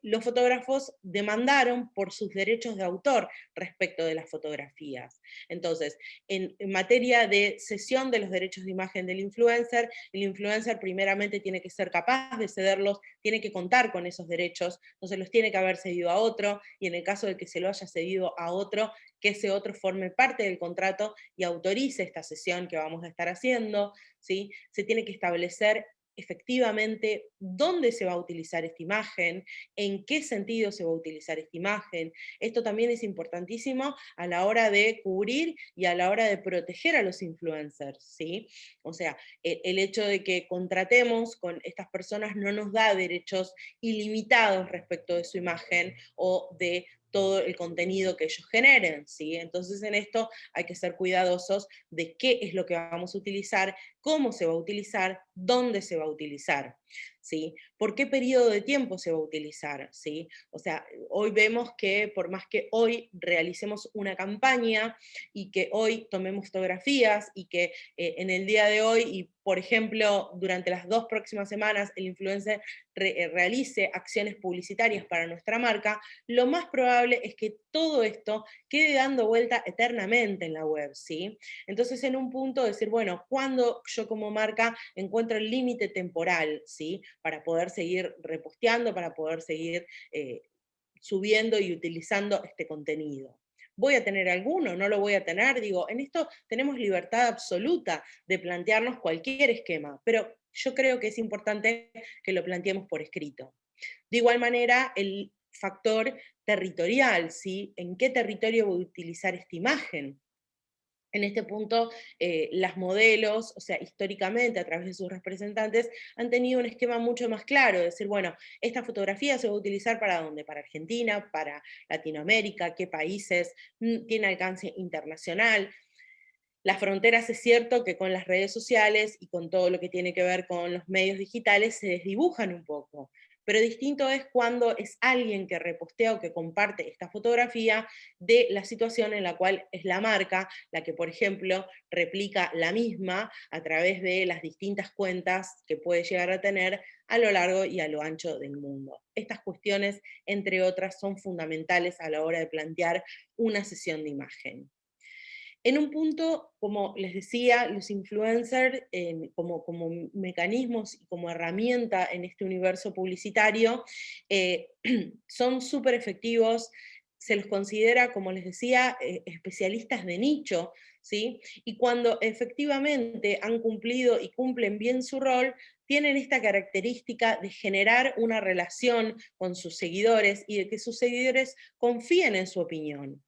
los fotógrafos demandaron por sus derechos de autor respecto de las fotografías. Entonces, en materia de cesión de los derechos de imagen del influencer, el influencer primeramente tiene que ser capaz de cederlos, tiene que contar con esos derechos, no se los tiene que haber cedido a otro, y en el caso de que se lo haya cedido a otro, que ese otro forme parte del contrato y autorice esta cesión que vamos a estar haciendo, ¿sí? Se tiene que establecer efectivamente dónde se va a utilizar esta imagen, en qué sentido se va a utilizar esta imagen. Esto también es importantísimo a la hora de cubrir y a la hora de proteger a los influencers, ¿sí? O sea, el hecho de que contratemos con estas personas no nos da derechos ilimitados respecto de su imagen o de todo el contenido que ellos generen, ¿sí? Entonces en esto hay que ser cuidadosos de qué es lo que vamos a utilizar, cómo se va a utilizar, dónde se va a utilizar, ¿sí? ¿Por qué periodo de tiempo se va a utilizar, ¿sí? O sea, hoy vemos que por más que hoy realicemos una campaña y que hoy tomemos fotografías y que en el día de hoy y por ejemplo, durante las 2 próximas semanas el influencer realice acciones publicitarias para nuestra marca, lo más probable es que todo esto quede dando vuelta eternamente en la web, ¿sí? Entonces, en un punto decir, bueno, ¿cuándo yo como marca encuentro el límite temporal, ¿sí? Para poder seguir reposteando, para poder seguir subiendo y utilizando este contenido. ¿Voy a tener alguno? ¿No lo voy a tener? Digo, en esto tenemos libertad absoluta de plantearnos cualquier esquema, pero yo creo que es importante que lo planteemos por escrito. De igual manera, el factor territorial, ¿sí? ¿En qué territorio voy a utilizar esta imagen? En este punto, las modelos, o sea, históricamente a través de sus representantes, han tenido un esquema mucho más claro, de decir, bueno, esta fotografía se va a utilizar para dónde, para Argentina, para Latinoamérica, qué países, tiene alcance internacional. Las fronteras es cierto que con las redes sociales y con todo lo que tiene que ver con los medios digitales se desdibujan un poco. Pero distinto es cuando es alguien que repostea o que comparte esta fotografía de la situación en la cual es la marca la que, por ejemplo, replica la misma a través de las distintas cuentas que puede llegar a tener a lo largo y a lo ancho del mundo. Estas cuestiones, entre otras, son fundamentales a la hora de plantear una sesión de imagen. En un punto, como les decía, los influencers como mecanismos y como herramienta en este universo publicitario son súper efectivos, se los considera, como les decía, especialistas de nicho, ¿sí? Y cuando efectivamente han cumplido y cumplen bien su rol, tienen esta característica de generar una relación con sus seguidores y de que sus seguidores confíen en su opinión.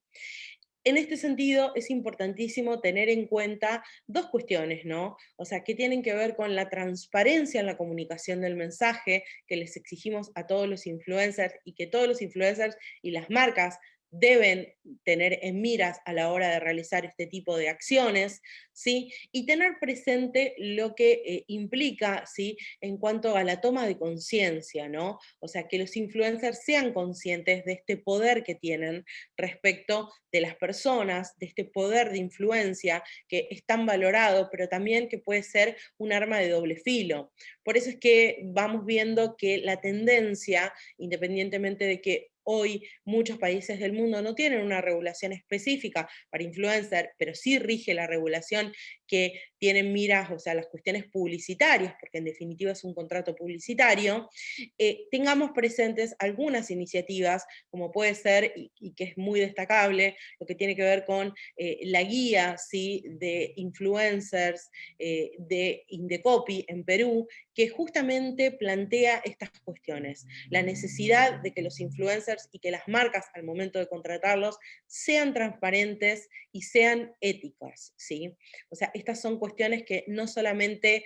En este sentido, es importantísimo tener en cuenta dos cuestiones, ¿no? O sea, que tienen que ver con la transparencia en la comunicación del mensaje que les exigimos a todos los influencers y que todos los influencers y las marcas deben tener en miras a la hora de realizar este tipo de acciones, ¿sí? Y tener presente lo que implica, ¿sí? En cuanto a la toma de conciencia, ¿no? O sea, que los influencers sean conscientes de este poder que tienen respecto de las personas, de este poder de influencia que es tan valorado, pero también que puede ser un arma de doble filo. Por eso es que vamos viendo que la tendencia, independientemente de que hoy muchos países del mundo no tienen una regulación específica para influencer, pero sí rige la regulación que tienen miras, o sea, las cuestiones publicitarias, porque en definitiva es un contrato publicitario, tengamos presentes algunas iniciativas, como puede ser, y que es muy destacable, lo que tiene que ver con la guía, ¿sí? De influencers de Indecopy en Perú, que justamente plantea estas cuestiones, la necesidad de que los influencers y que las marcas al momento de contratarlos sean transparentes y sean éticas, ¿sí? O sea, estas son cuestiones que no solamente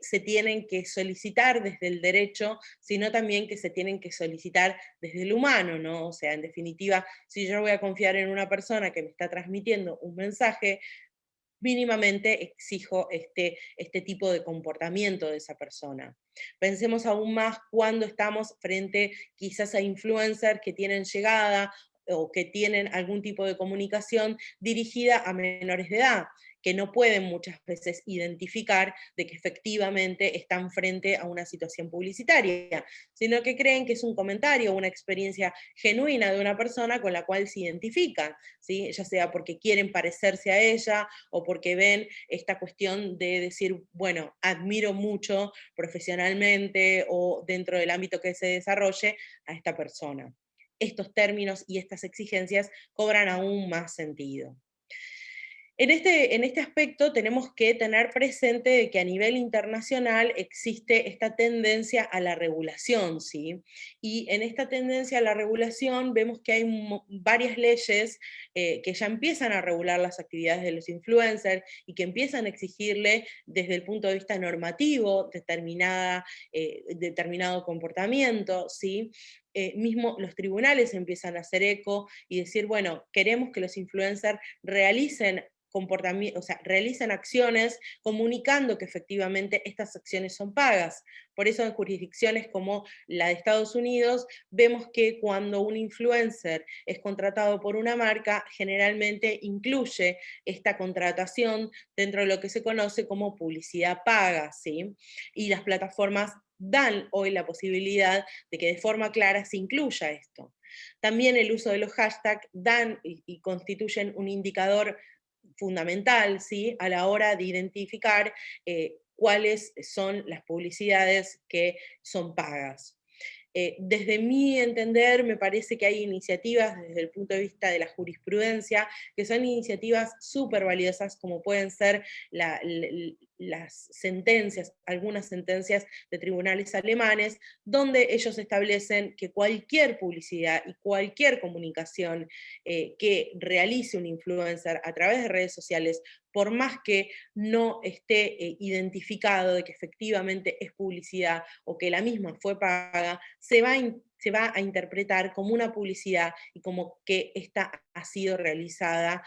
se tienen que solicitar desde el derecho, sino también que se tienen que solicitar desde el humano, ¿no? O sea, en definitiva, si yo voy a confiar en una persona que me está transmitiendo un mensaje, mínimamente exijo este tipo de comportamiento de esa persona. Pensemos aún más cuando estamos frente quizás a influencers que tienen llegada o que tienen algún tipo de comunicación dirigida a menores de edad, que no pueden muchas veces identificar de que efectivamente están frente a una situación publicitaria, sino que creen que es un comentario, una experiencia genuina de una persona con la cual se identifican, ¿sí? Ya sea porque quieren parecerse a ella o porque ven esta cuestión de decir, bueno, admiro mucho profesionalmente o dentro del ámbito que se desarrolle a esta persona. Estos términos y estas exigencias cobran aún más sentido. En este aspecto tenemos que tener presente de que a nivel internacional existe esta tendencia a la regulación, ¿sí? Y en esta tendencia a la regulación vemos que hay varias leyes que ya empiezan a regular las actividades de los influencers y que empiezan a exigirle desde el punto de vista normativo determinado comportamiento, ¿sí? Mismo los tribunales empiezan a hacer eco y decir, bueno, queremos que los influencers realicen comportamiento, o sea, realizan acciones comunicando que efectivamente estas acciones son pagas. Por eso en jurisdicciones como la de Estados Unidos vemos que cuando un influencer es contratado por una marca, generalmente incluye esta contratación dentro de lo que se conoce como publicidad paga, ¿sí? Y las plataformas dan hoy la posibilidad de que de forma clara se incluya esto. También el uso de los hashtags dan y constituyen un indicador fundamental, ¿sí? A la hora de identificar cuáles son las publicidades que son pagas. Desde mi entender, me parece que hay iniciativas desde el punto de vista de la jurisprudencia que son iniciativas súper valiosas, como pueden ser las sentencias, algunas sentencias de tribunales alemanes, donde ellos establecen que cualquier publicidad y cualquier comunicación que realice un influencer a través de redes sociales, por más que no esté identificado de que efectivamente es publicidad o que la misma fue paga, se va a interpretar como una publicidad y como que esta ha sido realizada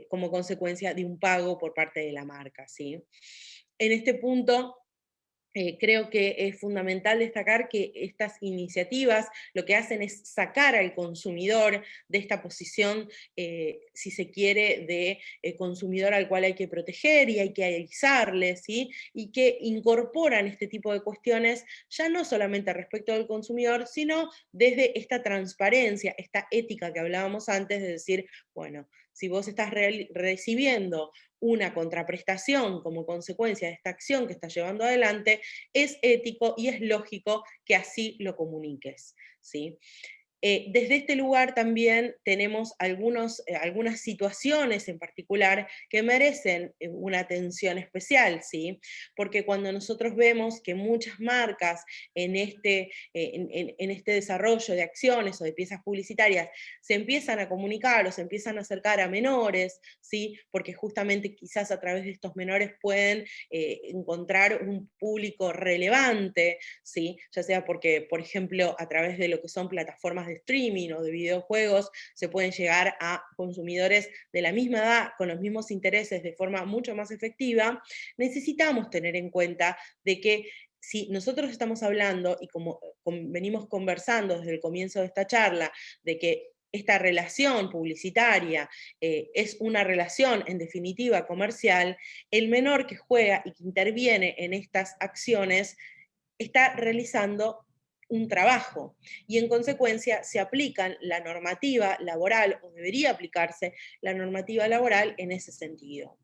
como consecuencia de un pago por parte de la marca, ¿sí? En este punto, creo que es fundamental destacar que estas iniciativas lo que hacen es sacar al consumidor de esta posición, si se quiere, de consumidor al cual hay que proteger y hay que avisarle, ¿sí? Y que incorporan este tipo de cuestiones ya no solamente respecto del consumidor, sino desde esta transparencia, esta ética que hablábamos antes de decir, bueno, si vos estás recibiendo una contraprestación como consecuencia de esta acción que estás llevando adelante, es ético y es lógico que así lo comuniques, ¿sí? Desde este lugar también tenemos algunas situaciones en particular que merecen una atención especial, ¿sí? Porque cuando nosotros vemos que muchas marcas en este desarrollo de acciones o de piezas publicitarias se empiezan a comunicar o se empiezan a acercar a menores, ¿sí? Porque justamente quizás a través de estos menores pueden encontrar un público relevante, ¿sí? Ya sea porque, por ejemplo, a través de lo que son plataformas de streaming o de videojuegos, se pueden llegar a consumidores de la misma edad, con los mismos intereses de forma mucho más efectiva, necesitamos tener en cuenta de que si nosotros estamos hablando, y como venimos conversando desde el comienzo de esta charla, de que esta relación publicitaria es una relación, en definitiva, comercial, el menor que juega y que interviene en estas acciones está realizando un trabajo y en consecuencia se aplican la normativa laboral o debería aplicarse la normativa laboral en ese sentido.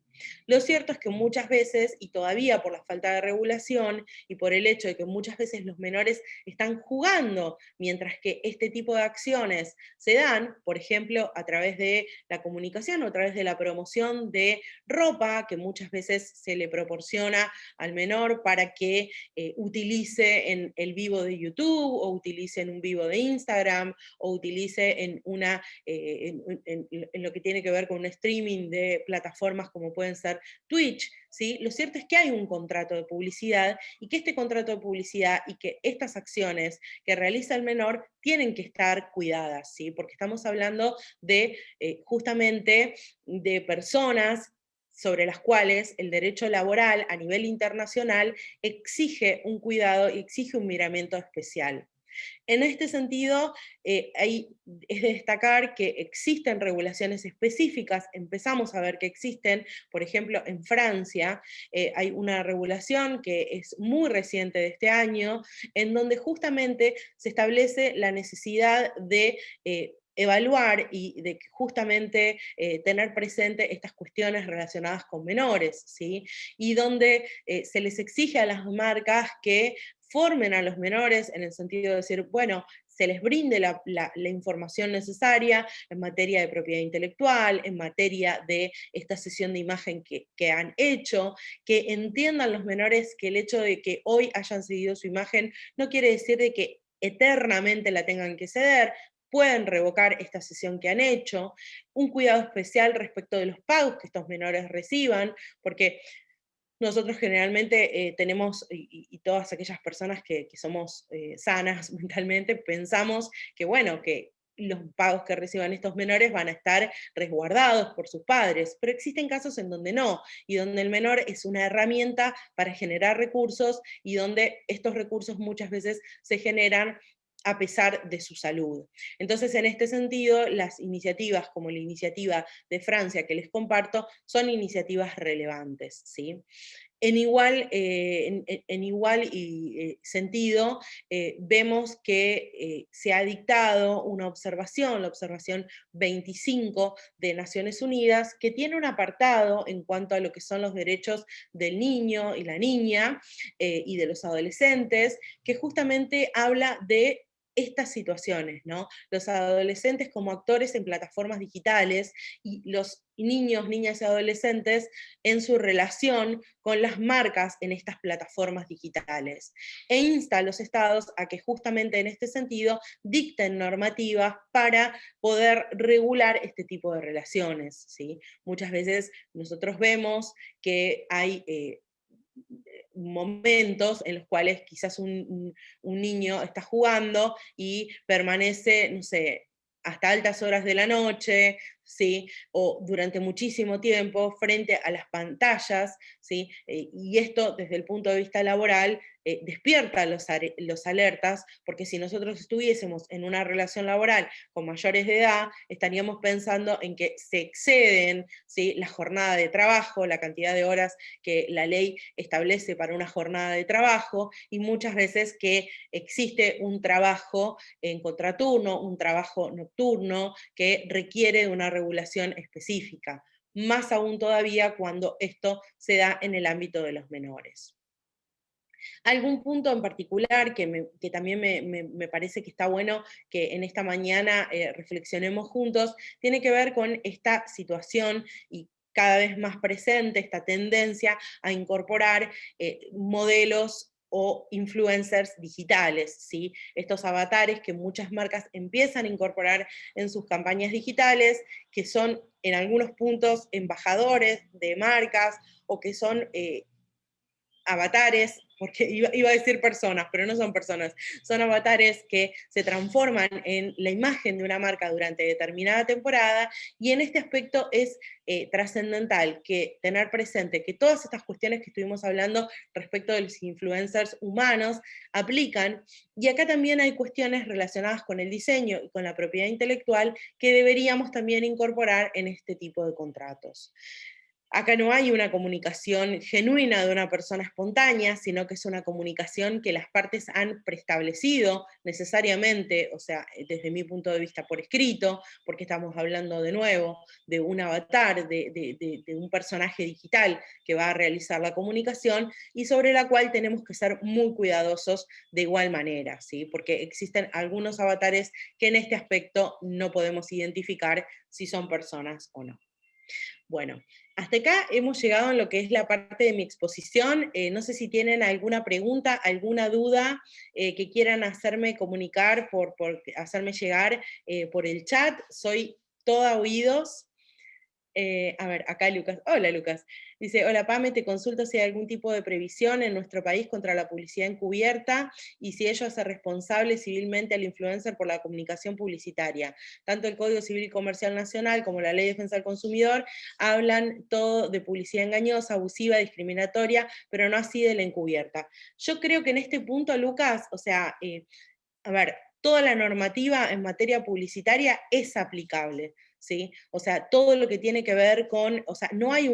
Lo cierto es que muchas veces, y todavía por la falta de regulación y por el hecho de que muchas veces los menores están jugando mientras que este tipo de acciones se dan, por ejemplo, a través de la comunicación o a través de la promoción de ropa que muchas veces se le proporciona al menor para que utilice en el vivo de YouTube o utilice en un vivo de Instagram o utilice en lo que tiene que ver con un streaming de plataformas como pueden ser Twitch, ¿sí? Lo cierto es que hay un contrato de publicidad y que este contrato de publicidad y que estas acciones que realiza el menor tienen que estar cuidadas, ¿sí? Porque estamos hablando de justamente de personas sobre las cuales el derecho laboral a nivel internacional exige un cuidado y exige un miramiento especial. En este sentido, es de destacar que existen regulaciones específicas, empezamos a ver que existen, por ejemplo, en Francia hay una regulación que es muy reciente de este año, en donde justamente se establece la necesidad de evaluar y de justamente tener presente estas cuestiones relacionadas con menores, ¿sí? Y donde se les exige a las marcas que formen a los menores en el sentido de decir, bueno, se les brinde la información necesaria en materia de propiedad intelectual, en materia de esta sesión de imagen que han hecho, que entiendan los menores que el hecho de que hoy hayan seguido su imagen no quiere decir de que eternamente la tengan que ceder, pueden revocar esta sesión que han hecho, un cuidado especial respecto de los pagos que estos menores reciban, porque nosotros generalmente tenemos, y todas aquellas personas que somos sanas mentalmente, pensamos que, bueno, que los pagos que reciban estos menores van a estar resguardados por sus padres, pero existen casos en donde no, y donde el menor es una herramienta para generar recursos y donde estos recursos muchas veces se generan a pesar de su salud. Entonces, en este sentido, las iniciativas como la iniciativa de Francia que les comparto son iniciativas relevantes, ¿sí? En igual sentido, vemos que se ha dictado una observación, la observación 25 de Naciones Unidas, que tiene un apartado en cuanto a lo que son los derechos del niño y la niña y de los adolescentes, que justamente habla de estas situaciones, ¿no? Los adolescentes como actores en plataformas digitales y los niños, niñas y adolescentes en su relación con las marcas en estas plataformas digitales. E insta a los estados a que justamente en este sentido dicten normativas para poder regular este tipo de relaciones, ¿sí? Muchas veces nosotros vemos que hay momentos en los cuales quizás un niño está jugando y permanece, no sé, hasta altas horas de la noche, ¿sí? O durante muchísimo tiempo frente a las pantallas, ¿sí? Y esto desde el punto de vista laboral despierta los alertas, porque si nosotros estuviésemos en una relación laboral con mayores de edad, estaríamos pensando en que se exceden, ¿sí? La jornada de trabajo, la cantidad de horas que la ley establece para una jornada de trabajo, y muchas veces que existe un trabajo en contraturno, un trabajo nocturno que requiere de una regulación específica, más aún todavía cuando esto se da en el ámbito de los menores. Algún punto en particular que también me parece que está bueno que en esta mañana reflexionemos juntos, tiene que ver con esta situación y cada vez más presente, esta tendencia a incorporar modelos o influencers digitales, ¿sí? Estos avatares que muchas marcas empiezan a incorporar en sus campañas digitales, que son en algunos puntos embajadores de marcas o que son avatares, porque iba a decir personas, pero no son personas, son avatares que se transforman en la imagen de una marca durante determinada temporada, y en este aspecto es trascendental que tener presente que todas estas cuestiones que estuvimos hablando respecto de los influencers humanos aplican, y acá también hay cuestiones relacionadas con el diseño y con la propiedad intelectual que deberíamos también incorporar en este tipo de contratos. Acá no hay una comunicación genuina de una persona espontánea, sino que es una comunicación que las partes han preestablecido necesariamente, o sea, desde mi punto de vista por escrito, porque estamos hablando de nuevo de un avatar, de un personaje digital que va a realizar la comunicación y sobre la cual tenemos que ser muy cuidadosos de igual manera, ¿sí? Porque existen algunos avatares que en este aspecto no podemos identificar si son personas o no. Bueno, hasta acá hemos llegado en lo que es la parte de mi exposición. No sé si tienen alguna pregunta, alguna duda que quieran hacerme comunicar, por hacerme llegar por el chat. Soy toda oídos. A ver, acá Lucas. Hola Lucas. Dice, hola Pame, te consulto si hay algún tipo de previsión en nuestro país contra la publicidad encubierta y si ello hace responsable civilmente al influencer por la comunicación publicitaria. Tanto el Código Civil y Comercial Nacional como la Ley de Defensa del Consumidor hablan todo de publicidad engañosa, abusiva, discriminatoria, pero no así de la encubierta. Yo creo que en este punto, Lucas, o sea, A ver, toda la normativa en materia publicitaria es aplicable, ¿sí? O sea, todo lo que tiene que ver con, o sea, no hay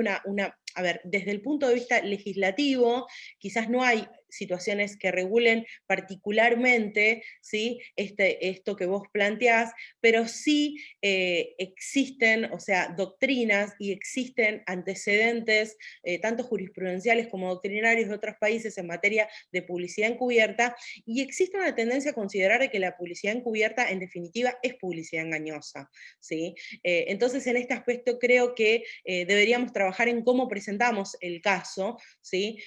a ver, desde el punto de vista legislativo, quizás no hay situaciones que regulen particularmente, ¿sí? Esto que vos planteás, pero sí existen, o sea, doctrinas y existen antecedentes, tanto jurisprudenciales como doctrinarios de otros países en materia de publicidad encubierta, y existe una tendencia a considerar que la publicidad encubierta, en definitiva, es publicidad engañosa, ¿sí? Entonces, en este aspecto creo que deberíamos trabajar en cómo presentamos el caso, ¿sí?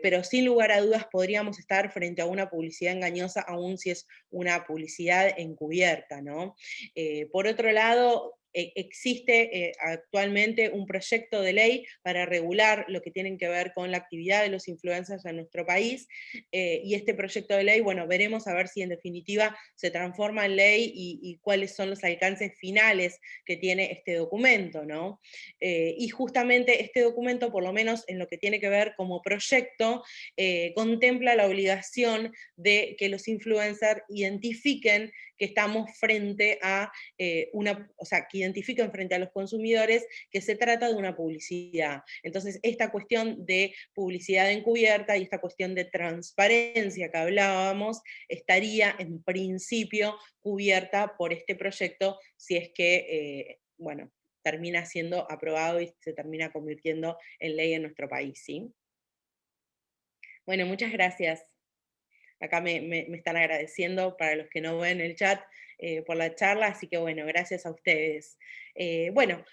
Pero sin lugar a dudas podríamos estar frente a una publicidad engañosa, aun si es una publicidad encubierta, ¿no? Por otro lado, existe actualmente un proyecto de ley para regular lo que tiene que ver con la actividad de los influencers en nuestro país, y este proyecto de ley, bueno, veremos a ver si en definitiva se transforma en ley y cuáles son los alcances finales que tiene este documento, ¿no? Y justamente este documento, por lo menos en lo que tiene que ver como proyecto, contempla la obligación de que los influencers identifiquen que estamos frente a o sea, que identifiquen frente a los consumidores que se trata de una publicidad. Entonces, esta cuestión de publicidad encubierta y esta cuestión de transparencia que hablábamos estaría en principio cubierta por este proyecto si es que, bueno, termina siendo aprobado y se termina convirtiendo en ley en nuestro país, ¿sí? Bueno, muchas gracias. Acá me están agradeciendo para los que no ven el chat por la charla, así que bueno, gracias a ustedes. Bueno,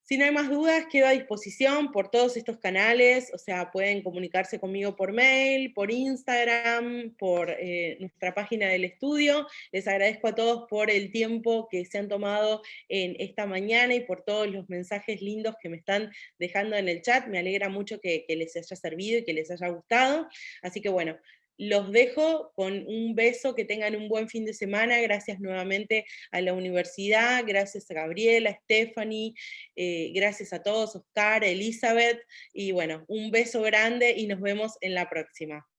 si no hay más dudas, quedo a disposición por todos estos canales, o sea, pueden comunicarse conmigo por mail, por Instagram, por nuestra página del estudio. Les agradezco a todos por el tiempo que se han tomado en esta mañana y por todos los mensajes lindos que me están dejando en el chat. Me alegra mucho que les haya servido y que les haya gustado. Así que bueno, los dejo con un beso, que tengan un buen fin de semana. Gracias nuevamente a la universidad, gracias a Gabriela, a Stephanie, gracias a todos, Oscar, Elizabeth, y bueno, un beso grande y nos vemos en la próxima.